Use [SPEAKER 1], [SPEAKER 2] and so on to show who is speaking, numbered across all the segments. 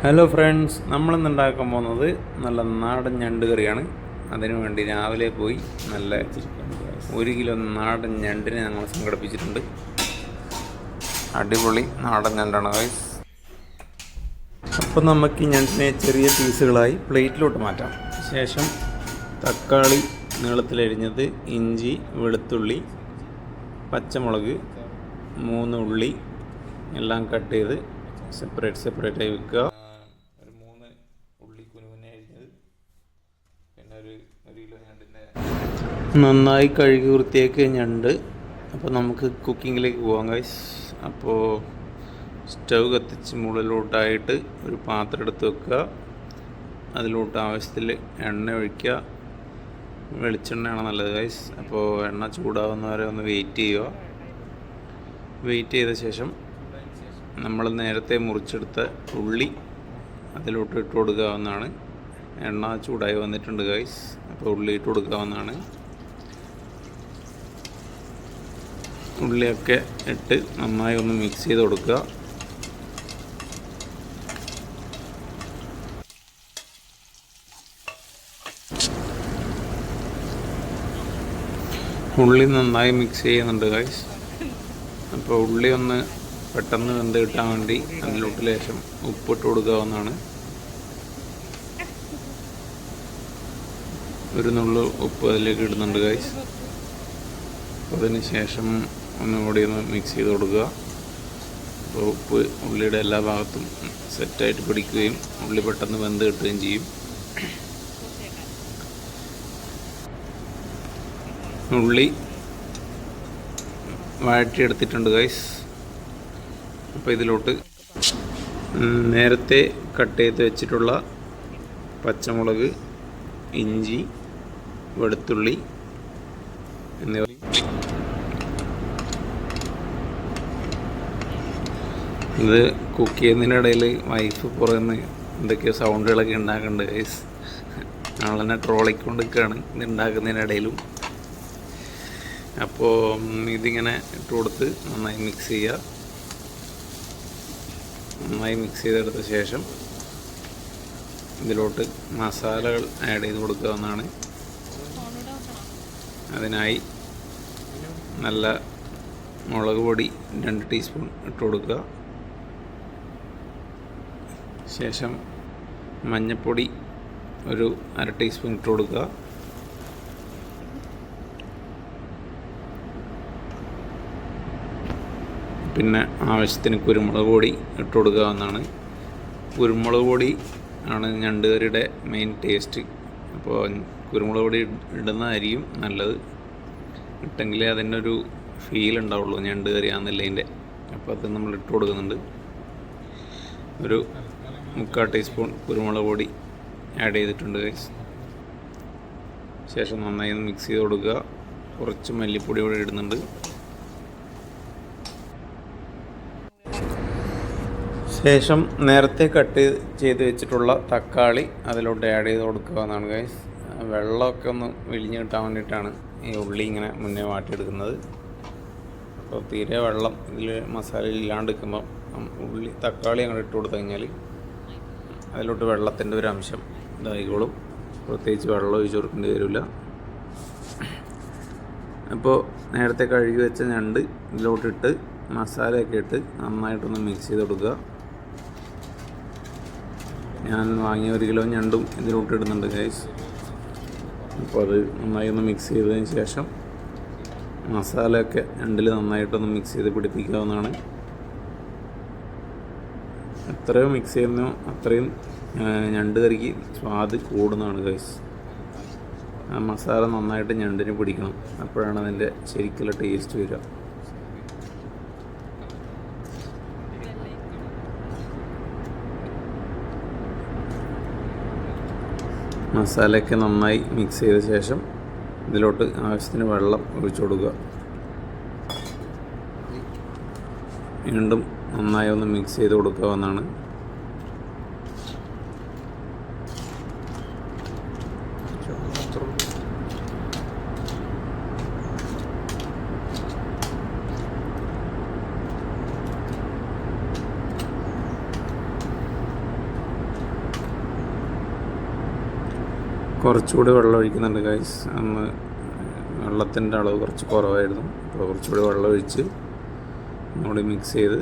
[SPEAKER 1] Hello friends, നമ്മളിന്ന് ഉണ്ടാക്കാൻ പോകുന്നത് നല്ല നാടൻ ഞണ്ട് കറിയാണ്. അതിനു വേണ്ടി രാവിലെ പോയി നല്ല 1 കിലോ നാടൻ ഞണ്ടിനെ ഞങ്ങൾ സംഘടിപ്പിച്ചിട്ടുണ്ട്. അടിപൊളി നാടൻ ഞണ്ടാണ് ഗൈസ്. അപ്പം നമുക്ക് ഈ ഞണ്ടിനെ ചെറിയ പീസുകളായി പ്ലേറ്റിലോട്ട് മാറ്റാം. ശേഷം തക്കാളി നീളത്തിലരിഞ്ഞത്, ഇഞ്ചി, വെളുത്തുള്ളി, പച്ചമുളക്, 3 ഉള്ളി എല്ലാം കട്ട് ചെയ്ത് സെപ്പറേറ്റ് ആയി വെക്കുക. ഒരു 3 ഉള്ളി കുനുകുനെ അരിഞ്ഞത്, പിന്നെ ഒരു കിലോ ഞണ്ടിൻ്റെ നന്നായി കഴുകി വൃത്തിയാക്കിയ ഞണ്ട്. അപ്പോൾ നമുക്ക് കുക്കിങ്ങിലേക്ക് പോകാം ഗൈസ്. അപ്പോൾ സ്റ്റൗ കത്തിച്ച് മുകളിലോട്ടായിട്ട് ഒരു പാത്രം എടുത്ത് വെക്കുക. അതിലോട്ട് ആവശ്യത്തിൽ എണ്ണ ഒഴിക്കുക. വെളിച്ചെണ്ണയാണ് നല്ലത് ഗൈസ്. അപ്പോൾ എണ്ണ ചൂടാവുന്നവരെ ഒന്ന് വെയിറ്റ് ചെയ്യുക. വെയിറ്റ് ചെയ്ത ശേഷം നമ്മൾ നേരത്തെ മുറിച്ചെടുത്ത ഉള്ളി അതിലോട്ട് ഇട്ട് കൊടുക്കാവുന്നതാണ്. എണ്ണ ചൂടായി വന്നിട്ടുണ്ട് ഗൈസ്. അപ്പോൾ ഉള്ളി ഇട്ട് കൊടുക്കാവുന്നതാണ്. ഉള്ളിയൊക്കെ ഇട്ട് നന്നായി ഒന്ന് മിക്സ് ചെയ്ത് കൊടുക്കുക. ഉള്ളി നന്നായി മിക്സ് ചെയ്യുന്നുണ്ട് ഗൈസ്. അപ്പോൾ ഉള്ളി ഒന്ന് പെട്ടെന്ന് വെന്ത് കിട്ടാൻ വേണ്ടി അതിലോട്ട് ലേശം ഉപ്പിട്ട് കൊടുക്കാവുന്നതാണ്. ഒരു നുള്ളു ഉപ്പ് അതിലേക്ക് ഇടുന്നുണ്ട് ഗൈസ്. അതിന് ശേഷം ഒന്നുകൂടി ഒന്ന് മിക്സ് ചെയ്ത് കൊടുക്കുക. അപ്പോൾ ഉപ്പ് ഉള്ളിയുടെ എല്ലാ ഭാഗത്തും സെറ്റായിട്ട് പിടിക്കുകയും ഉള്ളി പെട്ടെന്ന് വെന്ത് കിട്ടുകയും ചെയ്യും. ഉള്ളി വഴറ്റിയെടുത്തിട്ടുണ്ട് ഗൈസ്. അപ്പോൾ ഇതിലോട്ട് നേരത്തെ കട്ട് ചെയ്ത് വെച്ചിട്ടുള്ള പച്ചമുളക്, ഇഞ്ചി, വെളുത്തുള്ളി എന്നിവ ഇത് കുക്ക് ചെയ്യുന്നതിനിടയിൽ വൈഫ് പുറത്തുനിന്ന് എന്തൊക്കെയോ സൗണ്ടുകളൊക്കെ ഉണ്ടാക്കുന്നുണ്ട് ഗൈസ്. ഞങ്ങൾ തന്നെ ട്രോളിക്കൊണ്ടിരിക്കുകയാണ് ഇത് ഉണ്ടാക്കുന്നതിനിടയിലും. അപ്പോൾ ഇതിങ്ങനെ ഇട്ട് കൊടുത്ത് നന്നായി മിക്സ് ചെയ്യുക. നന്നായി മിക്സ് ചെയ്തെടുത്ത ശേഷം ഇതിലോട്ട് മസാലകൾ ആഡ് ചെയ്ത് കൊടുക്കാവുന്നതാണ്. അതിനായി നല്ല മുളക് പൊടി 2 ടീസ്പൂൺ ഇട്ട് കൊടുക്കുക. ശേഷം മഞ്ഞൾപ്പൊടി ഒരു 1/2 ടീസ്പൂൺ ഇട്ട് കൊടുക്കുക. പിന്നെ ആവശ്യത്തിന് കുരുമുളക് പൊടി ഇട്ട് കൊടുക്കാവുന്നതാണ്. കുരുമുളക് പൊടി ആണ് ഞണ്ട് കറിയുടെ മെയിൻ ടേസ്റ്റ്. അപ്പോൾ കുരുമുളക് പൊടി ഇടുന്നതായിരിക്കും നല്ലത്. ഇട്ടെങ്കിലേ അതിൻ്റെ ഒരു ഫീൽ ഉണ്ടാവുള്ളൂ ഞണ്ട് കറി ആണെന്നുള്ളതിൻ്റെ. അപ്പോൾ അത് നമ്മൾ ഇട്ട് കൊടുക്കുന്നുണ്ട്. ഒരു 3/4 ടീസ്പൂൺ കുരുമുളക് പൊടി ആഡ് ചെയ്തിട്ടുണ്ട് ഗൈസ്. ശേഷം നന്നായി മിക്സ് ചെയ്ത് കൊടുക്കുക. കുറച്ച് മല്ലിപ്പൊടി കൂടി ഇടുന്നുണ്ട്. ശേഷം നേരത്തെ കട്ട് ചെയ്ത് വെച്ചിട്ടുള്ള തക്കാളി അതിലോട്ട് ആഡ് ചെയ്ത് കൊടുക്കുകയെന്നാണ് ഗൈസ്. വെള്ളമൊക്കെ ഒന്ന് വിളിഞ്ഞ് കിട്ടാൻ വേണ്ടിയിട്ടാണ് ഈ ഉള്ളി ഇങ്ങനെ മുന്നേ വാട്ടിയെടുക്കുന്നത്. അപ്പോൾ തീരെ വെള്ളം ഇതിൽ മസാലയിൽ ഇല്ലാണ്ട് നിൽക്കുമ്പോൾ തക്കാളി അങ്ങോട്ട് ഇട്ട് കൊടുത്തു കഴിഞ്ഞാൽ അതിലോട്ട് വെള്ളത്തിൻ്റെ ഒരു അംശം ഇതായിക്കോളും. പ്രത്യേകിച്ച് വെള്ളം ഒഴിച്ച് കൊടുക്കേണ്ടി വരില്ല. അപ്പോൾ നേരത്തെ കഴുകി വെച്ച ഞണ്ട് ഇതിലോട്ടിട്ട് മസാലയൊക്കെ ഇട്ട് നന്നായിട്ടൊന്ന് മിക്സ് ചെയ്ത് കൊടുക്കുക. ഞാൻ വാങ്ങിയ 1 കിലോ ഞണ്ടും ഇതിലോട്ട് ഇടുന്നുണ്ട് ഗൈസ്. അപ്പോൾ അത് നന്നായി ഒന്ന് മിക്സ് ചെയ്തതിന് ശേഷം മസാലയൊക്കെ ഞണ്ടിൽ നന്നായിട്ടൊന്ന് മിക്സ് ചെയ്ത് പിടിപ്പിക്കാവുന്നതാണ്. എത്രയോ മിക്സ് ചെയ്യുന്നോ അത്രയും ഞണ്ട് കറിക്ക് സ്വാദ് കൂടുന്നതാണ് ഗൈസ്. ആ മസാല നന്നായിട്ട് ഞണ്ടിന് പിടിക്കണം. അപ്പോഴാണ് അതിൻ്റെ ശരിക്കുള്ള ടേസ്റ്റ് വരിക. മസാലയൊക്കെ നന്നായി മിക്സ് ചെയ്ത ശേഷം ഇതിലോട്ട് ആവശ്യത്തിന് വെള്ളം ഒഴിച്ചു കൊടുക്കുക. വീണ്ടും നന്നായി ഒന്ന് മിക്സ് ചെയ്ത് കൊടുക്കാവുന്നതാണ്. കുറച്ചുകൂടി വെള്ളം ഒഴിക്കുന്നുണ്ട് ഗൈസ്. അന്ന് വെള്ളത്തിൻ്റെ അളവ് കുറച്ച് കുറവായിരുന്നു. അപ്പോൾ കുറച്ചുകൂടി വെള്ളം ഒഴിച്ച് ഒന്നുകൂടി മിക്സ് ചെയ്ത്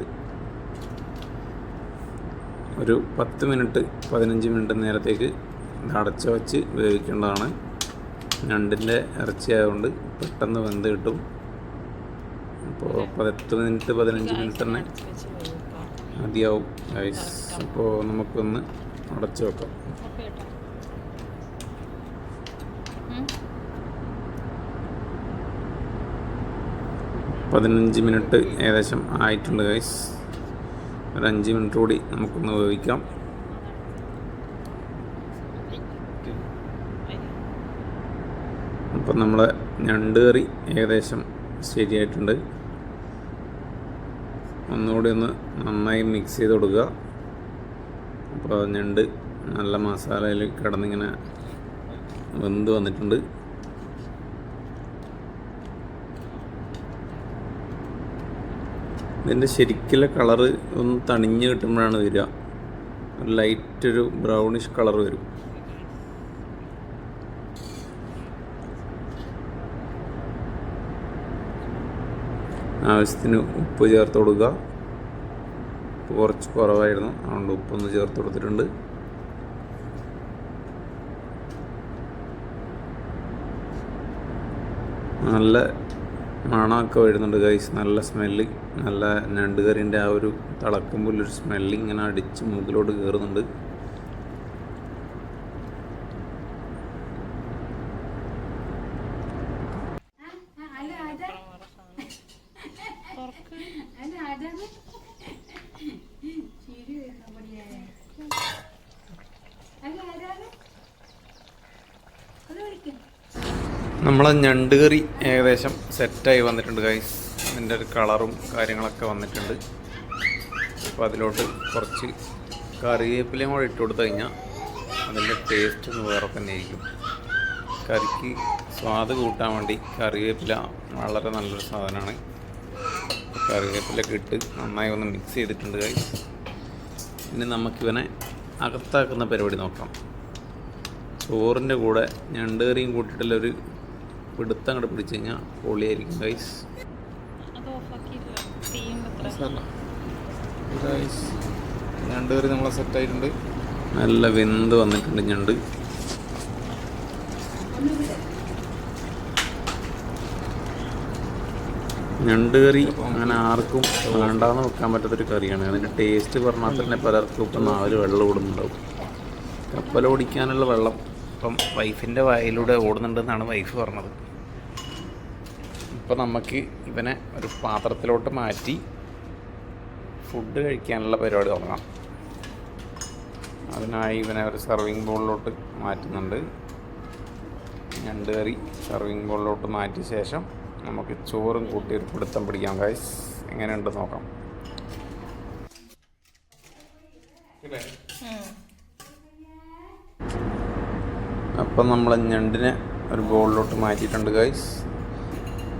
[SPEAKER 1] ഒരു 15 മിനിറ്റ് നേരത്തേക്ക് അടച്ച് വെച്ച് വേവിക്കേണ്ടതാണ്. ഞണ്ടിൻ്റെ ഇറച്ചി ആയതുകൊണ്ട് പെട്ടെന്ന് വെന്ത് കിട്ടും. അപ്പോൾ 15 മിനിറ്റ് തന്നെ മതിയാവും ഗൈസ്. അപ്പോൾ നമുക്കൊന്ന് അടച്ച് വെക്കാം. 15 മിനിറ്റ് ഏകദേശം ആയിട്ടുണ്ട് ഗൈസ്. ഒരു 5 മിനിറ്റ് കൂടി നമുക്കൊന്ന് വേവിക്കാം. അപ്പം നമ്മളെ ഞണ്ട് കറി ഏകദേശം ശരിയായിട്ടുണ്ട്. ഒന്നുകൂടി ഒന്ന് നന്നായി മിക്സ് ചെയ്ത് കൊടുക്കുക. അപ്പോൾ ഞണ്ട് നല്ല മസാലയിൽ കിടന്നിങ്ങനെ വെന്ത് വന്നിട്ടുണ്ട്. ഇതിൻ്റെ ശരിക്കുള്ള കളറ് ഒന്ന് തണിഞ്ഞ് കിട്ടുമ്പോഴാണ് വരിക. ഒരു ലൈറ്റൊരു ബ്രൗണിഷ് കളർ വരും. ആവശ്യത്തിന് ഉപ്പ് ചേർത്ത് കൊടുക്കുക. ഉപ്പ് കുറച്ച് കുറവായിരുന്നു, അതുകൊണ്ട് ഉപ്പൊന്ന് ചേർത്ത് കൊടുത്തിട്ടുണ്ട്. നല്ല മണമൊക്കെ വരുന്നുണ്ട് ഗൈസ്. നല്ല സ്മെല്ല്, നല്ല ഞണ്ട് കറിൻ്റെ ആ ഒരു തിളക്കുമ്പോൾ ഒരു സ്മെല്ല് ഇങ്ങനെ അടിച്ച് മൂക്കിലോട്ട് കയറുന്നുണ്ട്. നമ്മളെ ഞണ്ട് കറി ഏകദേശം സെറ്റായി വന്നിട്ടുണ്ട് ഗൈസ്. അതിൻ്റെ ഒരു കളറും കാര്യങ്ങളൊക്കെ വന്നിട്ടുണ്ട്. അപ്പോൾ അതിലോട്ട് കുറച്ച് കറിവേപ്പിലയും കൂടെ ഇട്ട് കൊടുത്തു കഴിഞ്ഞാൽ അതിൻ്റെ ടേസ്റ്റ് ഒന്ന് വേറെ തന്നെ ആയിരിക്കും. കറിക്ക് സ്വാദ് കൂട്ടാൻ വേണ്ടി കറിവേപ്പില വളരെ നല്ലൊരു സാധനമാണ്. കറിവേപ്പിലൊക്കെ ഇട്ട് നന്നായി ഒന്ന് മിക്സ് ചെയ്തിട്ടുണ്ട് ഗൈസ്. ഇനി നമുക്കിവനെ അകത്താക്കുന്ന പരിപാടി നോക്കാം. ചോറിൻ്റെ കൂടെ ഞണ്ട് കറിയും കൂട്ടിയിട്ടുള്ളൊരു പിടുത്തം അങ്ങോട്ട് പിടിച്ചു കഴിഞ്ഞാൽ പൊളിയായിരിക്കും ഗൈസ്. ഞണ്ട് കറി നമ്മളെ സെറ്റായിട്ടുണ്ട്. നല്ല വെന്ത് വന്നിട്ടുണ്ട് ഞണ്ട്. ഞണ്ട് കറി അങ്ങനെ ആർക്കും വേണ്ടാന്ന് വെക്കാൻ പറ്റാത്തൊരു കറിയാണ്. അതിൻ്റെ ടേസ്റ്റ് പറഞ്ഞാൽ തന്നെ പലർക്കും ഇപ്പം 4 വെള്ളം ഓടുന്നുണ്ടാവും. കപ്പലോടിക്കാനുള്ള വെള്ളം ഇപ്പം വൈഫിൻ്റെ വായിലൂടെ ഓടുന്നുണ്ടെന്നാണ് വൈഫ് പറഞ്ഞത്. ഇപ്പോൾ നമുക്ക് ഇവനെ ഒരു പാത്രത്തിലോട്ട് മാറ്റി ഫുഡ് കഴിക്കാനുള്ള പരിപാടി തുടങ്ങാം. അതിനായി ഇവനെ ഒരു സർവിങ് ബോളിലോട്ട് മാറ്റുന്നുണ്ട്. ഞണ്ട് കറി സർവിങ് ബോളിലോട്ട് മാറ്റിയ ശേഷം നമുക്ക് ചോറും കൂട്ടി ഒരു പിടുത്തം പിടിക്കാം ഗൈസ്. എങ്ങനെയുണ്ട് നോക്കാം. അപ്പം നമ്മൾ ഞണ്ടിനെ ഒരു ബോളിലോട്ട് മാറ്റിയിട്ടുണ്ട് ഗൈസ്.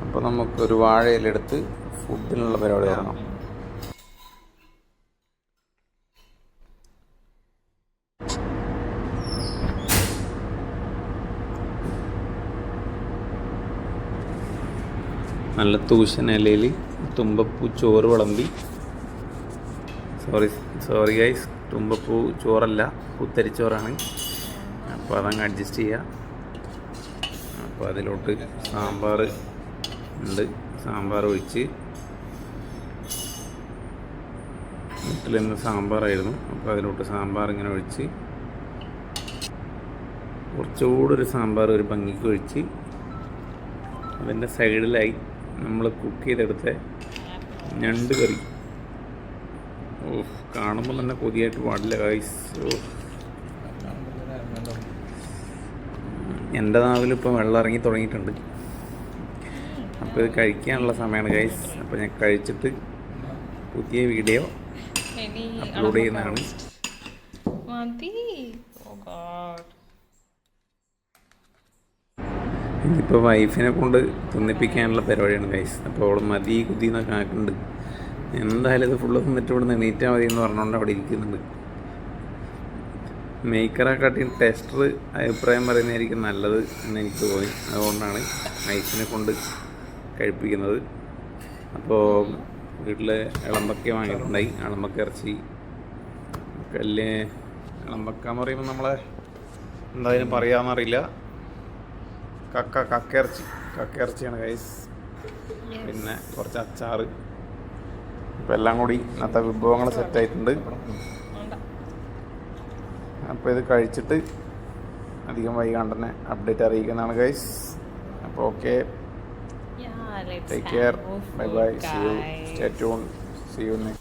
[SPEAKER 1] അപ്പോൾ നമുക്കൊരു വാഴയിലെടുത്ത് ഫുഡിനുള്ള പരിപാടി തുടങ്ങാം. നല്ല തൂശൻ ഇലയിൽ തുമ്പപ്പൂ ചോറ് വിളമ്പി, സോറി ഗൈസ്, തുമ്പപ്പൂ ചോറല്ല, കുത്തരിച്ചോറാണ്. അപ്പോൾ അതങ്ങ് അഡ്ജസ്റ്റ് ചെയ്യുക. അപ്പോൾ അതിലോട്ട് സാമ്പാർ ഉണ്ട്. സാമ്പാർ ഒഴിച്ച്, വീട്ടിലിന്ന് സാമ്പാറായിരുന്നു. അപ്പോൾ അതിലോട്ട് സാമ്പാർ ഇങ്ങനെ ഒഴിച്ച്, കുറച്ചുകൂടെ ഒരു സാമ്പാർ ഒരു ഭംഗിക്ക് ഒഴിച്ച്, അതിൻ്റെ സൈഡിലായി നമ്മൾ കുക്ക് ചെയ്തെടുത്ത ഞണ്ട് കറി. കാണുമ്പോൾ തന്നെ കൊതിയായിട്ട് പാടില്ല ഗൈസ്. എൻ്റെ നാവിലിപ്പോൾ വെള്ളം ഇറങ്ങി തുടങ്ങിയിട്ടുണ്ട്. അപ്പോൾ ഇത് കഴിക്കാനുള്ള സമയമാണ് ഗൈസ്. അപ്പോൾ ഞാൻ കഴിച്ചിട്ട് പുതിയ വീഡിയോ അപ്ലോഡ് ചെയ്യുന്നതാണ്. ഇനിയിപ്പോൾ വൈഫിനെ കൊണ്ട് തിന്നിപ്പിക്കാനുള്ള പരിപാടിയാണ് ഗൈസ്. അപ്പോൾ അവൾ മതി കുതിന്നൊക്കെ ആക്കുന്നുണ്ട്. എന്തായാലും ഇത് ഫുള്ള് തിന്നിട്ട് ഇവിടെ നിന്ന് എണീറ്റാൽ മതി എന്ന് പറഞ്ഞുകൊണ്ട് അവിടെ ഇരിക്കുന്നുണ്ട്. മേക്കറെക്കാട്ടിയും ടെസ്റ്റർ അഭിപ്രായം പറയുന്നതായിരിക്കും നല്ലത് എന്ന് എനിക്ക് തോന്നി. അതുകൊണ്ടാണ് ഐസിനെ കൊണ്ട് കഴിപ്പിക്കുന്നത്. അപ്പോൾ വീട്ടിൽ ഇളമ്പക്ക വാങ്ങിയിട്ടുണ്ടായി. ഇളമ്പക്ക ഇറച്ചി ഇളമ്പക്ക എന്ന് പറയുമ്പോൾ നമ്മളെ എന്തായാലും പറയാമെന്നറിയില്ല. കക്കയിറച്ചിയാണ് ഗൈസ്. പിന്നെ കുറച്ച് അച്ചാറ്. അപ്പോൾ എല്ലാം കൂടി ഇന്നത്തെ വിഭവങ്ങൾ സെറ്റായിട്ടുണ്ട്. അപ്പോൾ ഇത് കഴിച്ചിട്ട് അധികം വൈകാണ്ട് തന്നെ അപ്ഡേറ്റ് അറിയിക്കുന്നതാണ് ഗൈസ്. അപ്പോൾ okay, take care, bye bye, see you, stay tune, see you next.